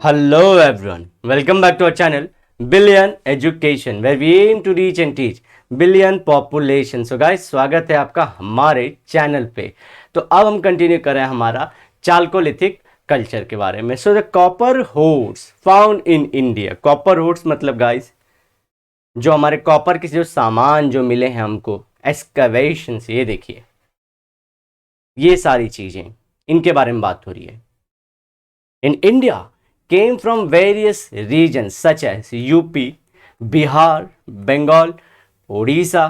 Hello everyone, welcome back to our channel Billion Education where we aim to reach and teach billion population. So guys, स्वागत है आपका हमारे channel पे। तो अब हम कंटिन्यू कर रहे हैं हमारा चालकोलिथिक कल्चर के बारे में। So the copper hoards found in India. Copper hoards मतलब गाइस जो हमारे कॉपर के जो सामान जो मिले हैं हमको एक्सकवेशन से, ये देखिए ये सारी चीजें इनके बारे में बात हो रही है। In India came from various regions such as UP, Bihar, Bengal, Orissa,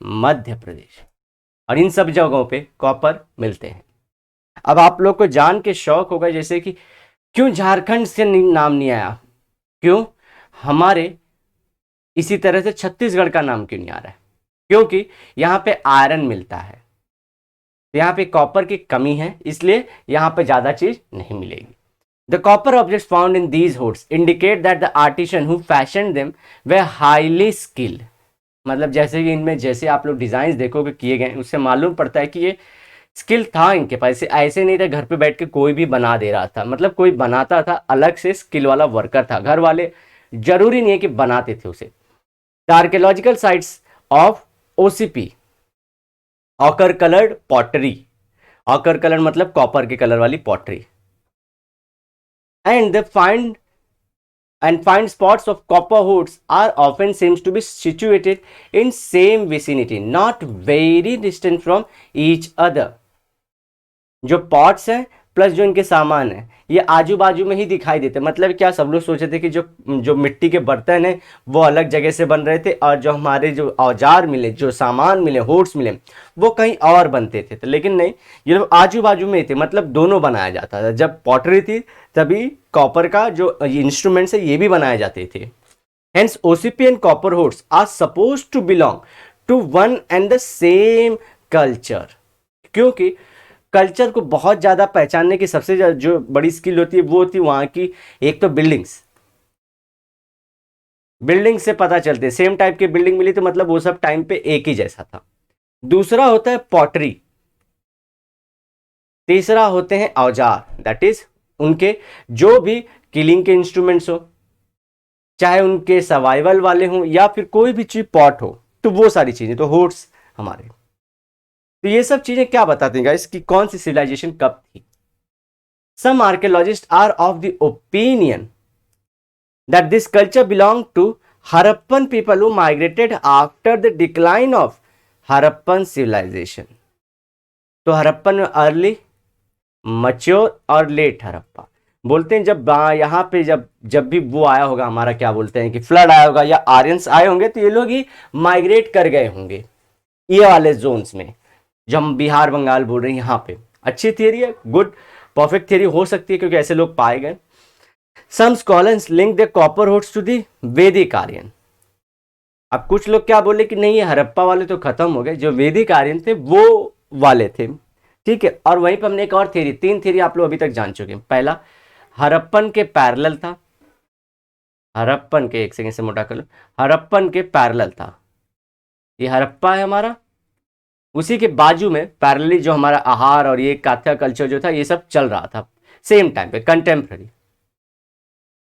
Madhya Pradesh, और इन सब जगहों पे कॉपर मिलते हैं। अब आप लोग को जान के शौक होगा जैसे कि क्यों झारखंड से नाम नहीं आया, क्यों हमारे इसी तरह से छत्तीसगढ़ का नाम क्यों नहीं आ रहा है? क्योंकि यहाँ पे आयरन मिलता है, यहाँ पे कॉपर की कमी है, इसलिए यहाँ पे ज़्यादा चीज़ नहीं मिलेगी। The copper objects found in these hoards indicate that the artisan who fashioned them were highly skilled. मतलब जैसे कि इनमें जैसे आप लोग डिजाइन देखोगे किए गए, उससे मालूम पड़ता है कि ये स्किल था इनके पास। ऐसे नहीं था घर पे बैठ के कोई भी बना दे रहा था, मतलब कोई बनाता था, अलग से स्किल वाला वर्कर था। घर वाले जरूरी नहीं है कि बनाते थे उसे। The archaeological sites of OCP, occur coloured pottery, occur colour मतलब कॉपर के कलर वाली pottery, and find spots of copper hoards are often seems to be situated in same vicinity, not very distant from each other. जो pots हैं plus जो इनके सामान है ये आजू बाजू में ही दिखाई देते। मतलब क्या, सब लोग सोचे थे कि जो मिट्टी के बर्तन हैं वो अलग जगह से बन रहे थे और जो हमारे जो औजार मिले, जो सामान मिले, होर्ड्स मिले, वो कहीं और बनते थे। तो लेकिन नहीं, ये लोग आजू बाजू में ही थे, मतलब दोनों बनाया जाता था। जब पॉटरी थी तभी कॉपर का जो इंस्ट्रूमेंट्स है ये भी बनाए जाते थे। Hence OCP and copper hoards are suppose to belong to one and the same culture. क्योंकि कल्चर को बहुत ज़्यादा पहचानने की सबसे जो बड़ी स्किल होती है वो होती है वहाँ की, एक तो बिल्डिंग से पता चलते हैं, सेम टाइप की बिल्डिंग मिली तो मतलब वो सब टाइम पे एक ही जैसा था। दूसरा होता है पॉटरी, तीसरा होते हैं औजार, दैट इज उनके जो भी किलिंग के इंस्ट्रूमेंट्स हो, चाहे उनके सर्वाइवल वाले हों या फिर कोई भी चीज पॉट हो, तो वो सारी चीजें तो होर्ड्स हमारे। तो ये सब चीजें क्या बताती हैं गाइस कि कौन सी सिविलाइजेशन कब थी। Some archaeologists are of the opinion that this culture belong to Harappan people who migrated after the decline of Harappan civilization. तो हड़प्पन में अर्ली, मैच्योर और लेट हड़प्पा बोलते हैं। जब यहाँ पे जब भी वो आया होगा, हमारा क्या बोलते हैं कि फ्लड आया होगा या आर्यंस आए होंगे, तो ये लोग ही माइग्रेट कर गए होंगे ये वाले जोन्स में, जो हम बिहार बंगाल बोल रहे हैं यहाँ पे। अच्छी थियरी है, गुड परफेक्ट थियरी हो सकती है क्योंकि ऐसे लोग पाए गए। Some scholars link the copper hoards to the Vedic Aryan. अब कुछ लोग क्या बोले कि नहीं, ये हड़प्पा वाले तो खत्म हो गए, जो वैदिक आर्यन थे वो वाले थे, ठीक है। और वहीं पर हमने एक और थियरी, 3 थियरी आप लोग अभी तक जान चुके हैं। पहला, हड़प्पन के पैरेलल था, हड़प्पन के, एक सेकंड से मोटा कर लो, हड़प्पन के पैरेलल था। ये हड़प्पा है हमारा, उसी के बाजू में पैरेलली जो हमारा आहार और ये काथ्या कल्चर जो था ये सब चल रहा था सेम टाइम पे, कंटेम्प्रेरी।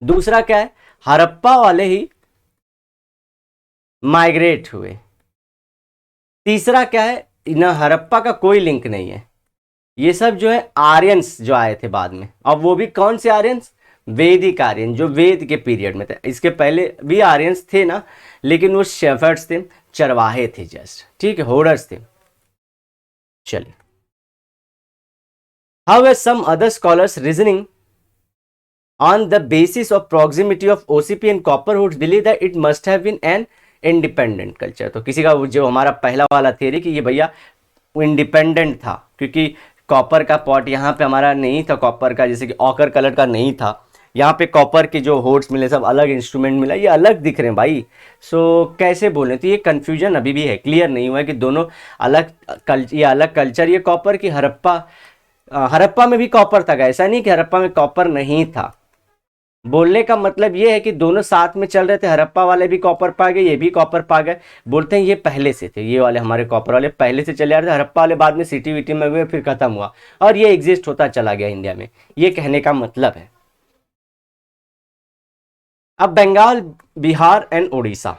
दूसरा क्या है, हड़प्पा वाले ही माइग्रेट हुए। तीसरा क्या है, ना हड़प्पा का कोई लिंक नहीं है, ये सब जो है आर्यंस जो आए थे बाद में। और वो भी कौन से आर्यंस, वैदिक आर्यन, जो वेद के पीरियड में थे। इसके पहले भी आर्यंस थे ना, लेकिन वो शेफर्ड्स थे, चरवाहे थे जस्ट, ठीक है, होर्डर्स थे। चलिए, however some other scholars reasoning on the basis of proximity of OCP and copper hoards believe that it must have been an independent culture। तो किसी का जो हमारा पहला वाला थियरी कि ये भैया इंडिपेंडेंट था, क्योंकि कॉपर का पॉट यहाँ पे हमारा नहीं था, कॉपर का जैसे कि ऑकर कलर का नहीं था, यहाँ पे कॉपर के जो होर्ड्स मिले सब अलग इंस्ट्रूमेंट मिला, ये अलग दिख रहे हैं भाई। सो कैसे बोले, तो ये कंफ्यूजन अभी भी है, क्लियर नहीं हुआ है कि दोनों अलग ये अलग कल्चर, ये कॉपर की हड़प्पा में भी कॉपर था। ऐसा नहीं कि हड़प्पा में कॉपर नहीं था, बोलने का मतलब ये है कि दोनों साथ में चल रहे थे। हड़प्पा वाले भी कॉपर पा गए, ये भी कॉपर पा गए। बोलते हैं ये पहले से थे, ये वाले हमारे कॉपर वाले पहले से चले आ रहे थे, हड़प्पा वाले बाद में सिटी विटी में हुए, फिर खत्म हुआ और ये एग्जिस्ट होता चला गया इंडिया में, ये कहने का मतलब है। अब Bengal, Bihar and Odisha,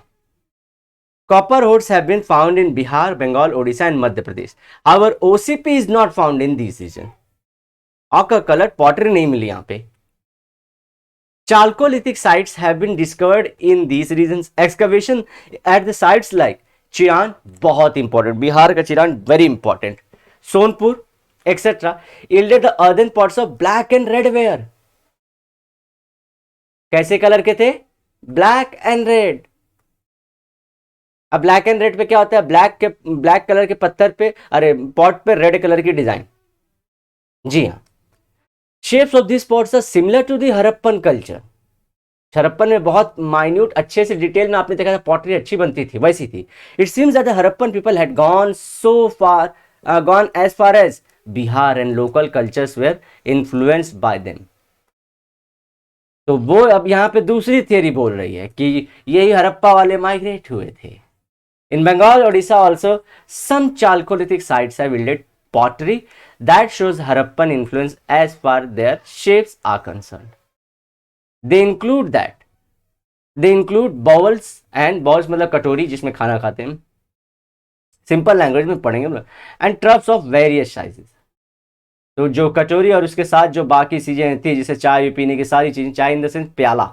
copper ores have been found in Bihar, Bengal, Odisha and Madhya Pradesh. However, OCP is not found in these regions. Ochre colored pottery नहीं मिली यहाँ पे. Chalcolithic sites have been discovered in these regions. Excavation at the sites like Chiran, बहुत important, Bihar का चिरान very important, Sonpur etc. yielded the earthen pots of black and red ware. कैसे colour के थे? Black and red. अब black and red पे क्या होता है? ब्लैक कलर के पत्थर पे, अरे पॉट पे रेड कलर की डिजाइन. जी हाँ. Shapes of this pots are similar to the Harappan culture. Harappan में बहुत माइन्यूट अच्छे से डिटेल में आपने देखा था पॉटरी अच्छी बनती थी, वैसी थी. It seems that the Harappan people had gone as far as Bihar and local cultures were influenced by them. तो वो अब यहाँ पे दूसरी थियरी बोल रही है कि यही हरप्पा वाले माइग्रेट हुए थे. In Bengal, Odisha also, some Chalcolithic sites have yielded pottery that shows Harappan influence as far their shapes are concerned. They include bowls and bowls मतलब कटोरी जिसमें खाना खाते हैं, सिंपल लैंग्वेज में पढ़ेंगे हम लोग, and ट्रप्स ऑफ वेरियस साइजेस. तो जो कटोरी और उसके साथ जो बाकी चीजें थी, जैसे चाय पीने की सारी चीजें, चाय इन द सेंस प्याला,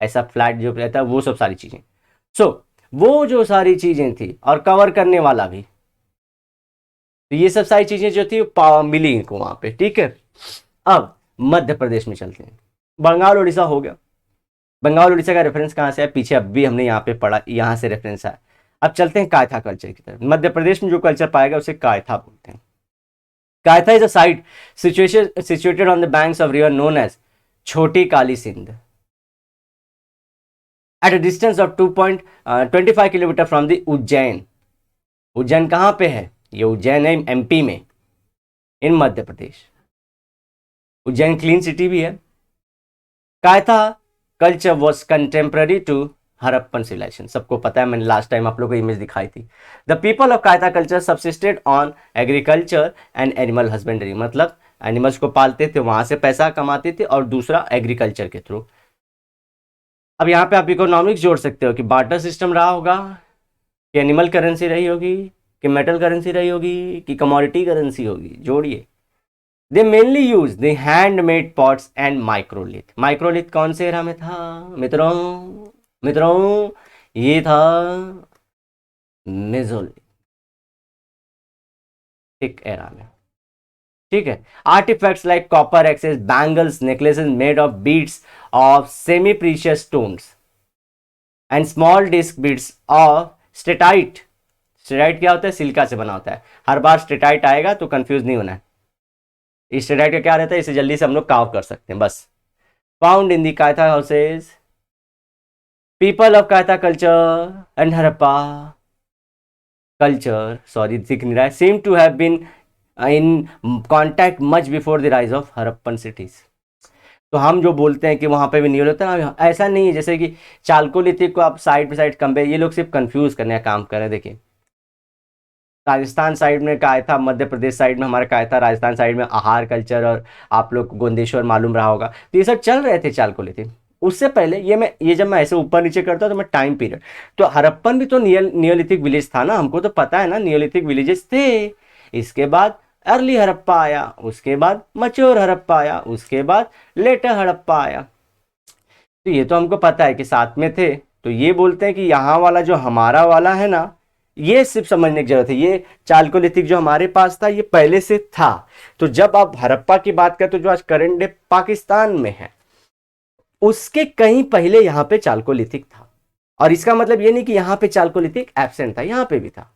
ऐसा फ्लैट जो रहता है, वो सब सारी चीजें. वो जो सारी चीजें थी और कवर करने वाला भी, तो ये सब सारी चीजें जो थी मिली इनको वहां पे. ठीक है. अब मध्य प्रदेश में चलते हैं. बंगाल उड़ीसा हो गया. बंगाल उड़ीसा का रेफरेंस कहां से है? पीछे अब भी हमने यहाँ पे पढ़ा, यहां से रेफरेंस है. अब चलते हैं कायथा कल्चर की तरफ. मध्य प्रदेश में जो कल्चर पाएगा उसे कायथा बोलते हैं. Kayatha is a site situated on the banks of river known as Chhoti Kali Sindh at a distance of 2.25 kilometre from the Ujjain. Ujjain कहां पे है? ये उज्जैन है एमपी में, in Madhya Pradesh. Ujjain clean city भी है. Kayatha culture was contemporary to Harappan civilization. सबको पता है, मैंने लास्ट टाइम आप लोगों को इमेज दिखाई थी. The people of Kayatha culture subsisted on agriculture and animal husbandry. मतलब एनिमल्स को पालते थे, वहां से पैसा कमाते थे, और दूसरा एग्रीकल्चर के थ्रू. अब यहाँ पे आप इकोनॉमिक्स जोड़ सकते हो कि बार्टर सिस्टम रहा होगा, कि एनिमल करेंसी रही होगी, कि मेटल करेंसी रही होगी, कि कमोडिटी करेंसी होगी. जोड़िए. दे mainly use the handmade pots and microlith. Microlith कौन से एरा में था मित्रों? ये था मेसोलिथिक एरा में. ठीक है. Artefacts like copper axes, bangles, necklaces made of beads of semi precious stones and small disc beads of steatite. Steatite क्या होता है? सिलिका से बना होता है. हर बार स्टेटाइट आएगा तो कंफ्यूज नहीं होना है. इस स्टेटाइट का क्या रहता है? इसे जल्दी से हम लोग काव कर सकते हैं बस. Found in the Kayatha houses. People of Kayatha culture and Harappa culture, sorry दिख नहीं रहा है, seem to have been in contact much before the rise of Harappan cities. तो हम जो बोलते हैं कि वहां पे भी नहीं होता ना, ऐसा नहीं है. जैसे कि चालकोलिथिक को आप साइड बाई साइड कंपेयर, ये लोग सिर्फ कंफ्यूज करने का काम कर रहे हैं. देखिए, राजस्थान साइड में कायथा, मध्य प्रदेश साइड में हमारा कायथा, राजस्थान साइड में आहार कल्चर, और आप लोग गोंदेश्वर मालूम रहा होगा. तो ये सब चल रहे थे चालकोलिथिक. उससे पहले ये जब मैं ऐसे ऊपर नीचे करता तो मैं टाइम पीरियड, तो हरप्पन भी तो नियोलिथिक विलेज था ना, हमको तो पता है ना, नियोलिथिक विलेजेस थे. इसके बाद अर्ली हड़प्पा आया, उसके बाद मच्योर हड़प्पा आया, उसके बाद लेटर हड़प्पा आया. तो ये तो हमको पता है कि साथ में थे. तो ये बोलते हैं कि यहाँ वाला जो हमारा वाला है ना, ये सिर्फ समझने की जरूरत है. ये चालकोलिथिक जो हमारे पास था ये पहले से था. तो जब आप हड़प्पा की बात करें तो जो आज करंट डे पाकिस्तान में है, उसके कहीं पहले यहाँ पे चालकोलिथिक था. और इसका मतलब ये नहीं कि यहाँ पे चालकोलिथिक एब्सेंट था, यहाँ पे भी था.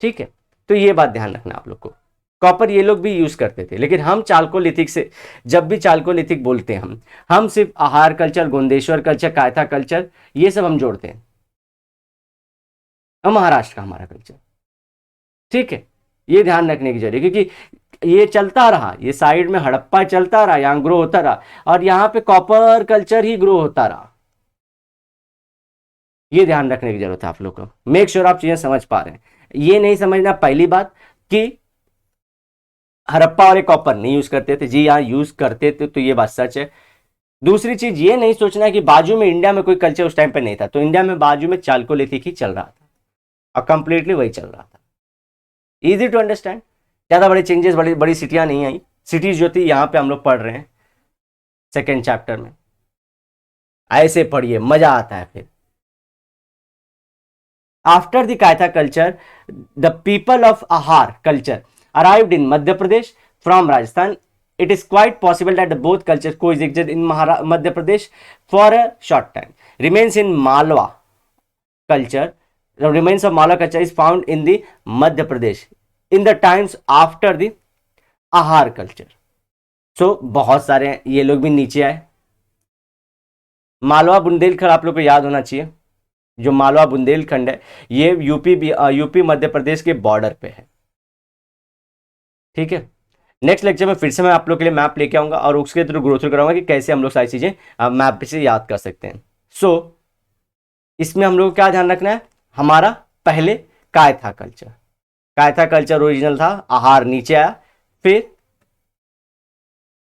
ठीक है. तो ये बात ध्यान रखना आप लोग को. कॉपर ये लोग भी यूज करते थे, लेकिन हम चालकोलिथिक से, जब भी चालकोलिथिक बोलते हैं हम सिर्फ आहार culture, Gondeshwar culture, Kayatha culture, ये सब हम जोड़ते हैं. महाराष्ट्र का हमारा कल्चर. ठीक है. ये ध्यान रखने की जरूरत है, क्योंकि ये चलता रहा, ये साइड में हड़प्पा चलता रहा, यहाँ ग्रो होता रहा, और यहाँ पे कॉपर कल्चर ही ग्रो होता रहा. ये ध्यान रखने की जरूरत है आप लोग को. मेक श्योर आप चीजें समझ पा रहे हैं. ये नहीं समझना पहली बात कि हड़प्पा वाले कॉपर नहीं यूज करते थे. जी हाँ, यूज करते थे, तो ये बात सच है. दूसरी चीज ये नहीं सोचना कि बाजू में इंडिया में कोई कल्चर उस टाइम पे नहीं था, तो इंडिया में बाजू में चालकोलिथिक ही चल रहा था और कंप्लीटली वही चल रहा था। इजी टू अंडरस्टैंड, ज्यादा बड़े चेंजेस, बड़ी बड़ी सिटियां नहीं आई। सिटीज जो थी यहाँ पे हम लोग पढ़ रहे हैं सेकेंड चैप्टर में, ऐसे पढ़िए मजा आता है। फिर after the Kayatha culture the people of Ahar culture arrived in Madhya Pradesh from Rajasthan. It is quite possible that both cultures coexisted in Madhya Pradesh for a short time. Remains in Malwa culture, the remains of Malwa culture is found in the Madhya Pradesh in the times after the Ahar culture. So बहुत सारे ये लोग भी नीचे आए। मालवा बुंदेलखंड आप लोग को याद होना चाहिए, जो मालवा बुंदेलखंड है ये यूपी मध्य प्रदेश के बॉर्डर पे है। ठीक है, नेक्स्ट लेक्चर में फिर से मैं आप लोग के लिए मैप लेके आऊंगा और उसके थ्रू ग्रो थ्रू कराऊंगा कि कैसे हम लोग सारी चीजें मैप से याद कर सकते हैं। सो इसमें हम लोग को क्या ध्यान रखना है, हमारा पहले Kayatha culture, Kayatha culture original था, आहार नीचे आया, फिर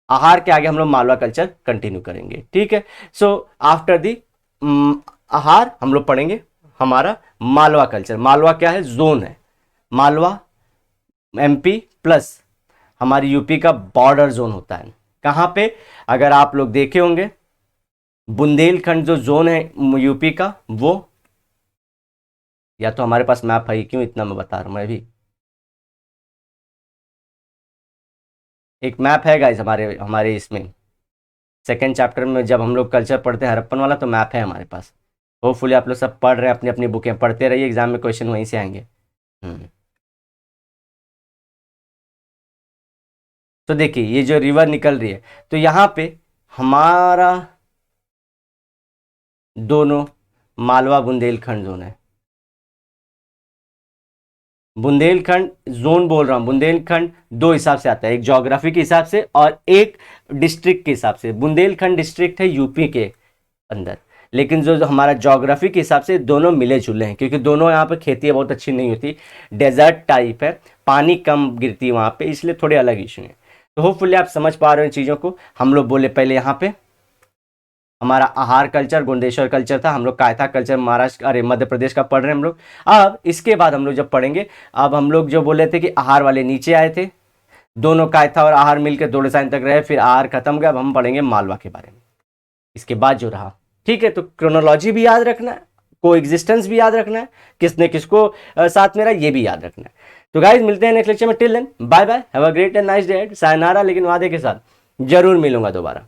आहार के आगे हम लोग मालवा कल्चर कंटिन्यू करेंगे। ठीक है, सो आफ्टर दी आहार हम लोग पढ़ेंगे हमारा मालवा कल्चर। मालवा क्या है, जोन है, मालवा एमपी प्लस हमारी यूपी का बॉर्डर जोन होता है। कहाँ पे, अगर आप लोग देखे होंगे बुंदेलखंड जो जोन है यूपी का, वो या तो हमारे पास मैप है, क्यों इतना मैं बता रहा हूं, मैं भी एक मैप है गाइस हमारे इसमें सेकेंड चैप्टर में जब हम लोग कल्चर पढ़ते हैं हड़प्पन वाला, तो मैप है हमारे पास। होपफुली आप लोग सब पढ़ रहे हैं, अपनी अपनी बुकें पढ़ते रहिए, एग्जाम में क्वेश्चन वहीं से आएंगे। तो देखिए ये जो रिवर निकल रही है, तो यहाँ पे हमारा दोनों मालवा बुंदेलखंड जोन है। बुंदेलखंड जोन बोल रहा हूँ, बुंदेलखंड दो हिसाब से आता है, एक ज्योग्राफी के हिसाब से और एक डिस्ट्रिक्ट के हिसाब से। बुंदेलखंड डिस्ट्रिक्ट है यूपी के अंदर, लेकिन जो हमारा ज्योग्राफी के हिसाब से दोनों मिले जुले हैं, क्योंकि दोनों यहाँ पे खेती बहुत अच्छी नहीं होती, डेजर्ट टाइप है, पानी कम गिरती है वहाँ पे, इसलिए थोड़े अलग इशू हैं। तो होपफुली आप समझ पा रहे हो इन चीज़ों को। हम लोग बोले पहले यहाँ पे हमारा आहार कल्चर गोंडेश्वर कल्चर था, हम लोग कायथा कल्चर महाराष्ट्र अरे मध्य प्रदेश का पढ़ रहे हैं हम लोग। अब इसके बाद हम लोग जब पढ़ेंगे, अब हम लोग जो बोले थे कि आहार वाले नीचे आए थे, दोनों कायथा और आहार मिलकर 2 डिजाइन तक रहे, फिर आहार खत्म गया, अब हम पढ़ेंगे मालवा के बारे में इसके बाद जो रहा। ठीक है, तो क्रोनोलॉजी भी याद रखना है, को एग्जिस्टेंस भी याद रखना है, किसने किसको साथ में रहा ये भी याद रखना है। तो गाइज मिलते हैं नेक्स्ट लेक्चर में, till then bye bye, have a great and nice day, sayonara, लेकिन वादे के साथ जरूर मिलूंगा दोबारा।